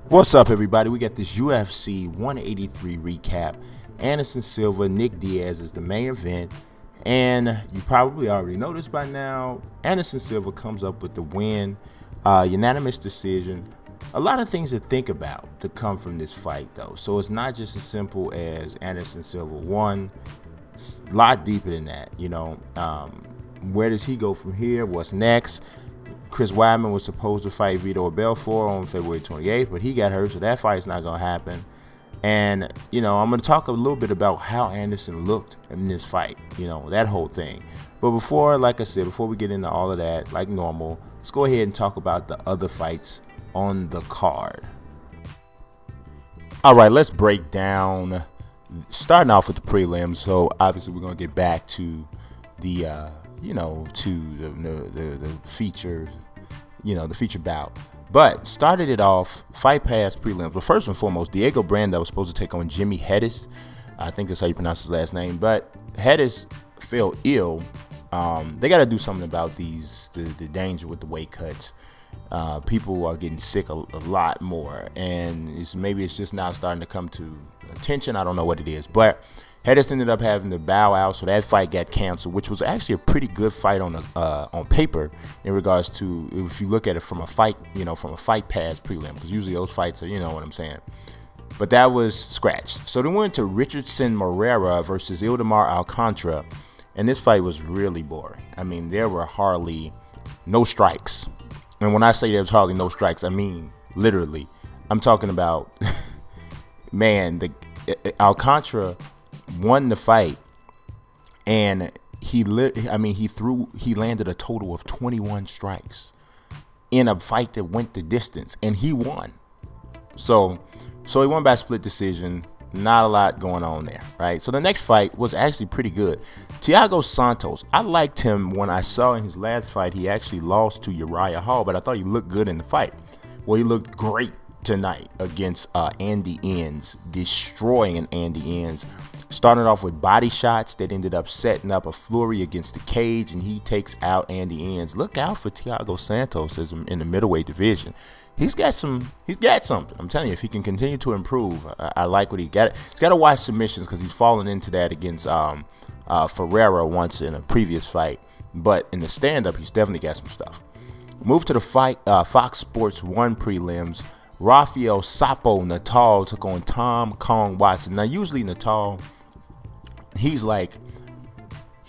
What's up, everybody? We got this UFC 183 recap. Anderson Silva, Nick Diaz is the main event. And you probably already noticed by now, Anderson Silva comes up with the win, unanimous decision. A lot of things to think about to come from this fight, though. So it's not just as simple as Anderson Silva won. It's a lot deeper than that, you know. Where does he go from here? What's next? Chris Weidman was supposed to fight Vitor Belfort on February 28th, but he got hurt, so that fight's not going to happen. And, you know, I'm going to talk a little bit about how Anderson looked in this fight, you know, that whole thing. But before, like I said, before we get into all of that, like normal, let's go ahead and talk about the other fights on the card. All right, let's break down, starting off with the prelims. So, obviously, we're going to get back to the the feature, the feature bout. But started it off, Fight Pass prelims. Well, first and foremost, Diego Brando was supposed to take on Jimmy Hedges. I think that's how you pronounce his last name. But Hedges fell ill. They got to do something about the danger with the weight cuts. People are getting sick a lot more, and maybe it's just now starting to come to attention. I don't know what it is, but Hedges ended up having to bow out, so that fight got canceled, which was actually a pretty good fight on paper in regards to if you look at it from a fight, from a Fight Pass prelim, because usually those fights are, you know what I'm saying. But that was scratched. So they went to Richardson Moreira versus Ildemar Alcantara, and this fight was really boring. I mean, there were hardly no strikes. And when I say there was hardly no strikes, I mean literally. I'm talking about, man, Alcantara won the fight, and he landed a total of 21 strikes in a fight that went the distance, and he won. So he won by split decision. Not a lot going on there, right? So the next fight was actually pretty good. Thiago Santos, I liked him when I saw in his last fight. He actually lost to Uriah Hall, but I thought he looked good in the fight. Well, he looked great tonight against Andy Enns, destroying an Andy Enns. Started off with body shots that ended up setting up a flurry against the cage, and he takes out Andy Enns. Look out for Thiago Santos in the middleweight division. He's got something. I'm telling you, if he can continue to improve, I like what he got. He's got to watch submissions because he's fallen into that against Ferreira once in a previous fight. But in the stand-up, he's definitely got some stuff. Move to the fight. Fox Sports 1 prelims. Rafael Sapo Natal took on Tom Kong Watson. Now, usually Natal, he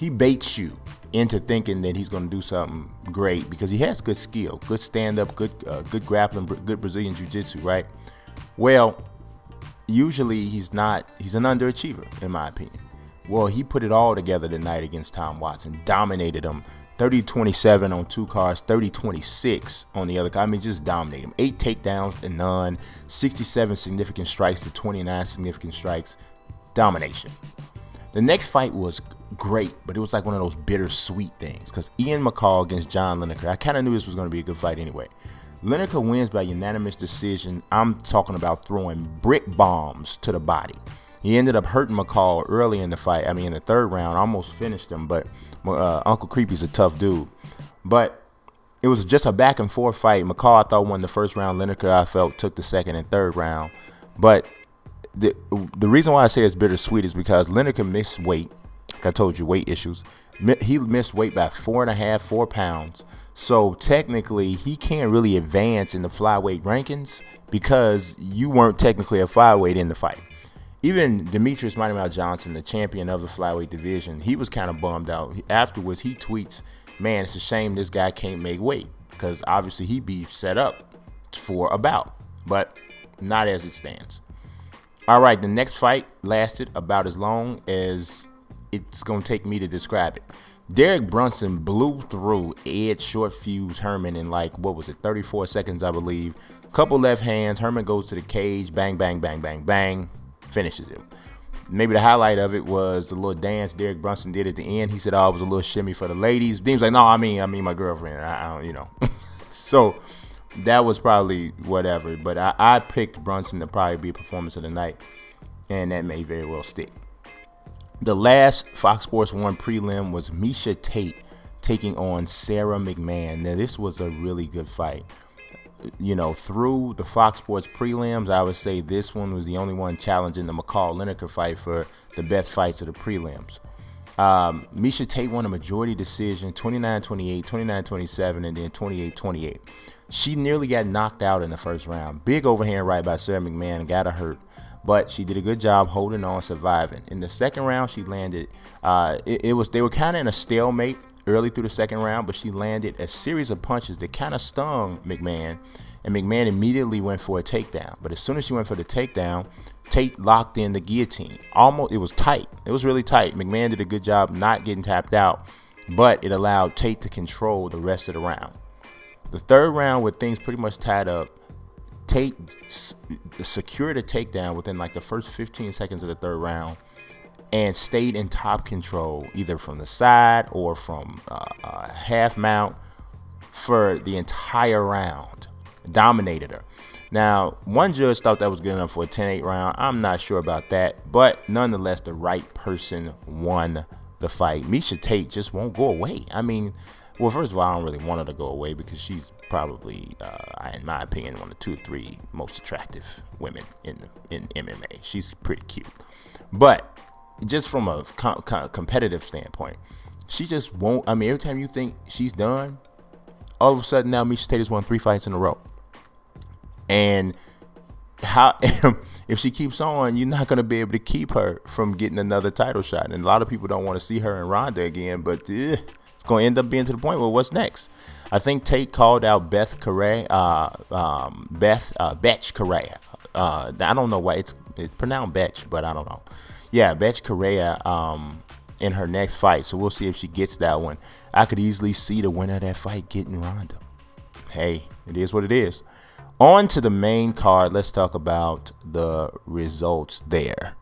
baits you into thinking that he's going to do something great because he has good skill, good stand-up, good grappling, good Brazilian jiu-jitsu, right? Well, usually he's not. He's an underachiever, in my opinion. Well, he put it all together tonight against Tom Watson, dominated him. 30-27 on 2 cards, 30-26 on the other card. I mean, just dominated him. 8 takedowns and none, 67 significant strikes to 29 significant strikes. Domination. The next fight was great, but it was like one of those bittersweet things because Ian McCall against John Lineker. I kind of knew this was going to be a good fight anyway. Lineker wins by unanimous decision. I'm talking about throwing brick bombs to the body. He ended up hurting McCall early in the fight. I mean, in the 3rd round, almost finished him, but Uncle Creepy's a tough dude. But it was just a back-and-forth fight. McCall, I thought, won the 1st round. Lineker, I felt, took the 2nd and 3rd round. But the reason why I say it's bittersweet is because Lineker missed weight. Like I told you, weight issues. He missed weight by 4 pounds. So technically, he can't really advance in the flyweight rankings because you weren't technically a flyweight in the fight. Even Demetrius Mighty Mouse Johnson, the champion of the flyweight division, he was kind of bummed out. Afterwards, he tweets, man, it's a shame this guy can't make weight because obviously he'd be set up for a bout, but not as it stands. All right, the next fight lasted about as long as it's going to take me to describe it. Derek Brunson blew through Ed Short Fuse Herman in 34 seconds, I believe. Couple left hands. Herman goes to the cage. Bang, bang, bang, bang, bang. Finishes him. Maybe the highlight of it was the little dance Derek Brunson did at the end. He said, oh, it was a little shimmy for the ladies. Dean's like, no, I mean my girlfriend. I don't, So that was probably whatever. But I picked Brunson to probably be a performance of the night. And that may very well stick. The last Fox Sports 1 prelim was Miesha Tate taking on Sarah McMahon. Now, this was a really good fight. through the Fox Sports prelims, I would say this one was the only one challenging the McCall Lineker fight for the best fights of the prelims. Miesha Tate won a majority decision, 29-28, 29-27, and then 28-28. She nearly got knocked out in the first round. Big overhand right by Sarah McMahon, got her hurt, but she did a good job holding on, surviving. In the second round, she landed. They were kind of in a stalemate early through the second round, but she landed a series of punches that kind of stung McMahon, and McMahon immediately went for a takedown. But as soon as she went for the takedown, Tate locked in the guillotine. It was tight. It was really tight. McMahon did a good job not getting tapped out, but it allowed Tate to control the rest of the round. The third round, with things pretty much tied up, Tate secured a takedown within like the first 15 seconds of the third round and stayed in top control, either from the side or from half mount, for the entire round. Dominated her. Now, one judge thought that was good enough for a 10-8 round. I'm not sure about that, but nonetheless, the right person won the fight. Miesha Tate just won't go away. I mean, well, first of all, I don't really want her to go away because she's probably, in my opinion, one of the 2 or 3 most attractive women in MMA. She's pretty cute. But just from a competitive standpoint, she just won't. I mean, every time you think she's done, all of a sudden now Miesha Tate has won 3 fights in a row. And how if she keeps on, you're not going to be able to keep her from getting another title shot. And a lot of people don't want to see her and Ronda again, but it's going to end up being to the point where what's next? I think Tate called out Bethe Correia. Bethe Correia. I don't know why it's pronounced Bethe, but I don't know. Yeah, Bethe Correia in her next fight. So we'll see if she gets that one. I could easily see the winner of that fight getting Ronda. Hey, it is what it is. On to the main card. Let's talk about the results there.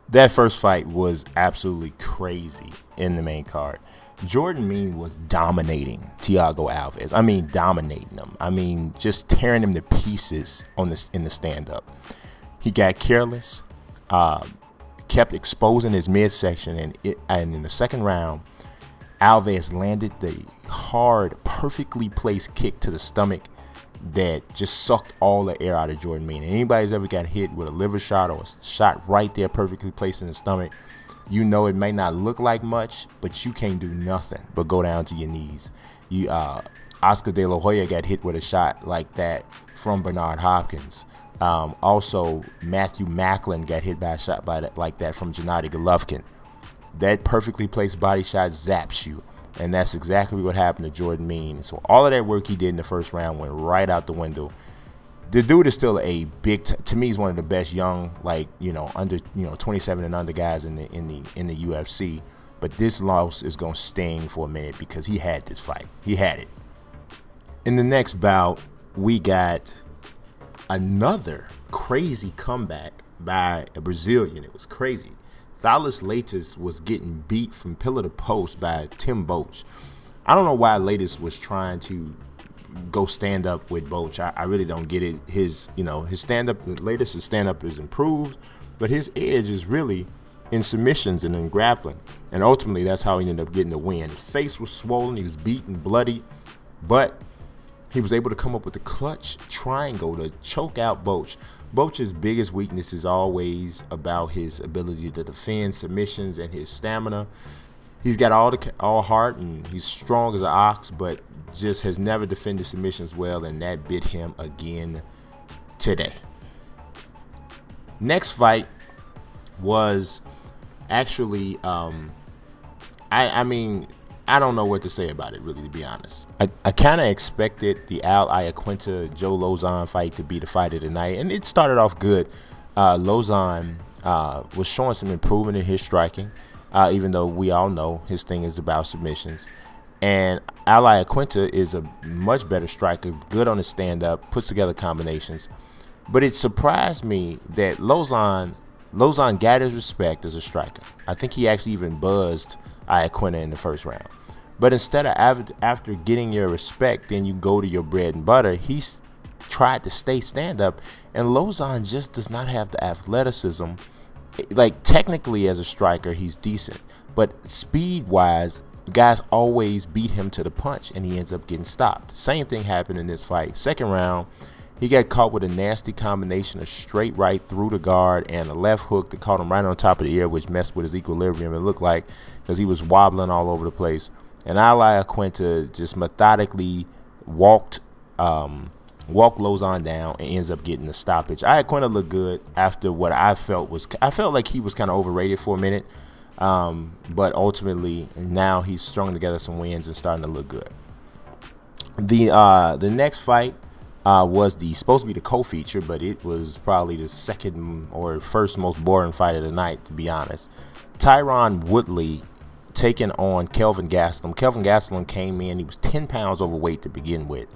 That first fight was absolutely crazy in the main card. Jordan Mein was dominating Thiago Alves. I mean, dominating him. I mean, just tearing him to pieces in the stand-up. He got careless, kept exposing his midsection, and in the second round, Alves landed the hard, perfectly placed kick to the stomach that just sucked all the air out of Jordan Mein. Anybody's ever got hit with a liver shot or a shot right there perfectly placed in the stomach, you know it may not look like much, but you can't do nothing but go down to your knees. Oscar De La Hoya got hit with a shot like that from Bernard Hopkins. Also, Matthew Macklin got hit by a shot like that from Gennady Golovkin. That perfectly placed body shot zaps you, and that's exactly what happened to Jordan Mein. So all of that work he did in the first round went right out the window. The dude is still a big, to me, he's one of the best young, under 27 and under guys in the UFC. But this loss is gonna sting for a minute because he had this fight. He had it. In the next bout, we got another crazy comeback by a Brazilian. It was crazy. Thales Leites was getting beat from pillar to post by Tim Boetsch. I don't know why Leites was trying to go stand up with Boetsch. I really don't get it. His stand up, Leites' stand up is improved, but his edge is really in submissions and in grappling. And ultimately, that's how he ended up getting the win. His face was swollen. He was beaten, bloody, but he was able to come up with the clutch triangle to choke out Boetsch. Boetsch's biggest weakness is always about his ability to defend submissions and his stamina. He's got all heart and he's strong as an ox, but just has never defended submissions well, and that bit him again today. Next fight was actually, I mean, I don't know what to say about it, really, to be honest. I kind of expected the Al Iaquinta Joe Lauzon fight to be the fight of the night, and it started off good. Lauzon was showing some improvement in his striking, even though we all know his thing is about submissions. And Al Iaquinta is a much better striker, good on his stand-up, puts together combinations. But it surprised me that Lauzon got his respect as a striker. I think he actually even buzzed Iaquinta in the first round. But instead of after getting your respect, then you go to your bread and butter, he's tried to stay stand-up, and Lauzon just does not have the athleticism. Like, technically as a striker, he's decent, but speed-wise, the guys always beat him to the punch, and he ends up getting stopped. Same thing happened in this fight. Second round, he got caught with a nasty combination of straight right through the guard and a left hook that caught him right on top of the ear, which messed with his equilibrium, it looked like, because he was wobbling all over the place. And Al Iaquinta just methodically walked Lauzon down and ends up getting the stoppage. Iaquinta looked good after what I felt like he was kind of overrated for a minute. But ultimately, now he's strung together some wins and starting to look good. The next fight was supposed to be the co-feature, but it was probably the second or first most boring fight of the night, to be honest. Tyron Woodley taking on Kelvin Gastelum. Kelvin Gastelum came in, he was 10 pounds overweight to begin with,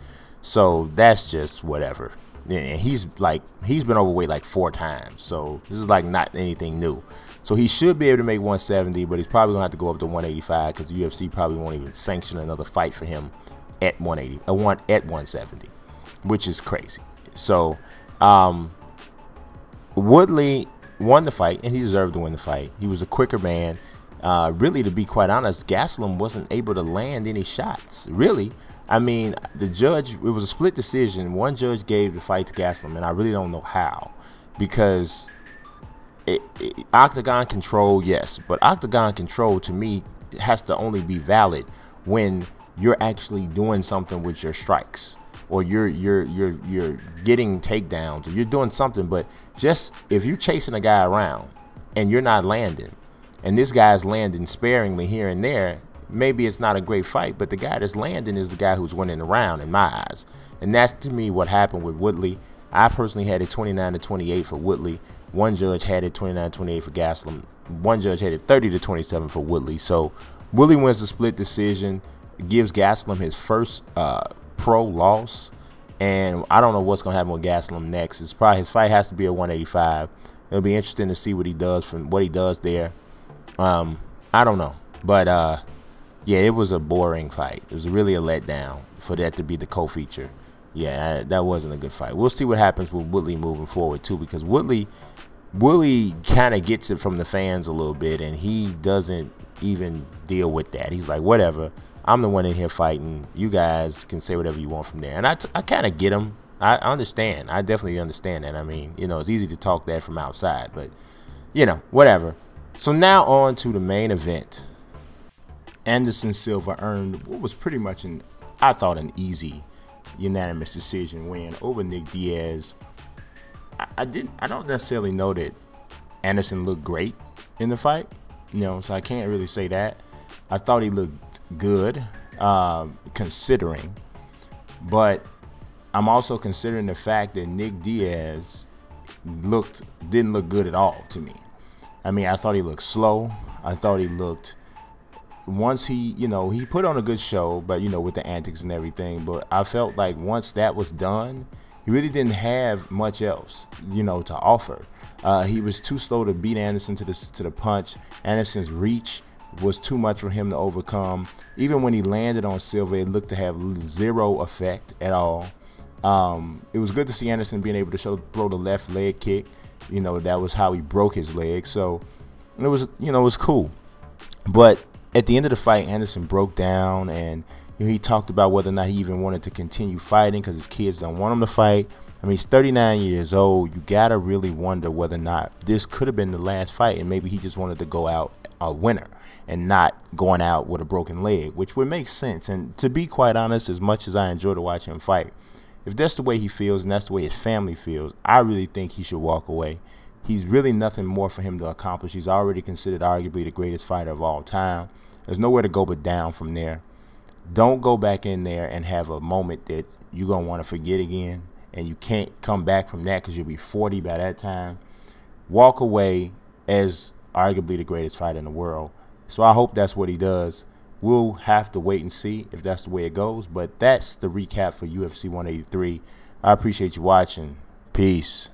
so that's just whatever. And he's been overweight like 4 times, so this is like not anything new. So he should be able to make 170, but he's probably gonna have to go up to 185 because the UFC probably won't even sanction another fight for him at 170, which is crazy. So Woodley won the fight, and he deserved to win the fight. He was a quicker man. Really, to be quite honest, Gastelum wasn't able to land any shots. Really, I mean, the judge, it was a split decision. One judge gave the fight to Gastelum, and I really don't know how, because octagon control, yes, but octagon control to me has to only be valid when you're actually doing something with your strikes, or you're getting takedowns, or you're doing something. But just if you're chasing a guy around and you're not landing, and this guy's landing sparingly here and there, maybe it's not a great fight, but the guy that's landing is the guy who's winning the round in my eyes. And that's, to me, what happened with Woodley. I personally had it 29-28 for Woodley. One judge had it 29-28 for Gastelum. One judge had it 30-27 for Woodley. So Woodley wins the split decision, gives Gastelum his first pro loss, and I don't know what's going to happen with Gastelum next. It's probably, his fight has to be at 185. It'll be interesting to see what he does there. I don't know, but yeah, it was a boring fight. It was really a letdown for that to be the co-feature. Yeah, that wasn't a good fight. We'll see what happens with Woodley moving forward too, because Woodley kind of gets it from the fans a little bit, and he doesn't even deal with that. He's like, whatever, I'm the one in here fighting. You guys can say whatever you want from there. And I kind of get him. I understand. I definitely understand that. I mean, you know, it's easy to talk that from outside, but, you know, whatever. So now on to the main event. Anderson Silva earned what was pretty much I thought an easy unanimous decision win over Nick Diaz. I don't necessarily know that Anderson looked great in the fight, you know, so I can't really say that. I thought he looked good, considering, but I'm also considering the fact that Nick Diaz didn't look good at all to me. I mean, I thought he looked slow. I thought he looked, once he put on a good show, but, you know, with the antics and everything, but I felt like once that was done, he really didn't have much else, you know, to offer. He was too slow to beat Anderson to the punch. Anderson's reach was too much for him to overcome. Even when he landed on Silva, it looked to have zero effect at all. It was good to see Anderson being able to throw the left leg kick. You know, that was how he broke his leg. So it was, you know, it was cool. But at the end of the fight, Anderson broke down, and you know, he talked about whether or not he even wanted to continue fighting because his kids don't want him to fight. I mean, he's 39 years old. You got to really wonder whether or not this could have been the last fight, and maybe he just wanted to go out a winner and not going out with a broken leg, which would make sense. And to be quite honest, as much as I enjoy to watch him fight, if that's the way he feels and that's the way his family feels, I really think he should walk away. He's really nothing more for him to accomplish. He's already considered arguably the greatest fighter of all time. There's nowhere to go but down from there. Don't go back in there and have a moment that you're going to want to forget again, and you can't come back from that because you'll be 40 by that time. Walk away as arguably the greatest fighter in the world. So I hope that's what he does. We'll have to wait and see if that's the way it goes. But that's the recap for UFC 183. I appreciate you watching. Peace.